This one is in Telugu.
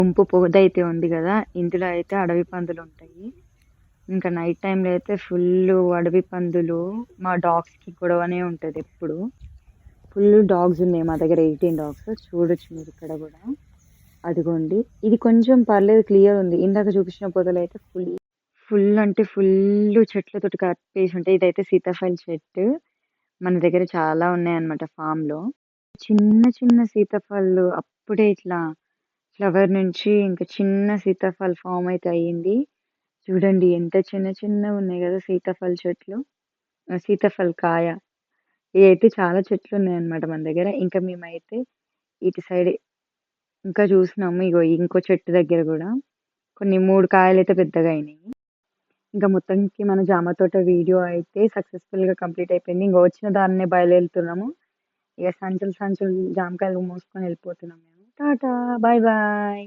గుంపు పొదైతే ఉంది కదా, ఇందులో అయితే అడవి పందులు ఉంటాయి. ఇంకా నైట్ టైంలో అయితే ఫుల్ అడవి పందులు. మా డాగ్స్కి గొడవనే ఉంటుంది ఎప్పుడు. ఫుల్ డాగ్స్ ఉన్నాయి మా దగ్గర, 18 డాగ్స్. చూడొచ్చు మీరు ఇక్కడ కూడా. అదిగోండి, ఇది కొంచెం పర్లేదు, క్లియర్ ఉంది. ఇందాక చూపించిన పొదలు అయితే ఫుల్ ఫుల్ అంటే ఫుల్ చెట్లతోటి కప్పేసి ఉంటాయి. ఇదైతే సీతాఫల్ చెట్టు. మన దగ్గర చాలా ఉన్నాయన్నమాట ఫామ్ లో. చిన్న చిన్న సీతాఫళ్ళు అప్పుడే ఇట్లా ఫ్లవర్ నుంచి ఇంకా చిన్న సీతాఫల్ ఫామ్ అయితే అయ్యింది. చూడండి ఎంత చిన్న చిన్నగా ఉన్నాయి కదా సీతాఫల్ చెట్లు. సీతాఫల్ కాయ. ఇవైతే చాలా చెట్లు ఉన్నాయన్నమాట మన దగ్గర. ఇంకా మేమైతే ఇటు సైడ్ ఇంకా చూసినాము. ఇగో ఇంకో చెట్టు దగ్గర కూడా కొన్ని 3 కాయలు అయితే పెద్దగా అయినాయి. ఇంకా మొత్తానికి మన జామ తోట వీడియో అయితే సక్సెస్ఫుల్ గా కంప్లీట్ అయిపోయింది. ఇంకా వచ్చిన దాన్నే బయలుదేరుతున్నాము. ఇక సంచులు సంచులు జామకాయలు మోసుకొని వెళ్ళిపోతున్నాం మేము. Tata, bye bye.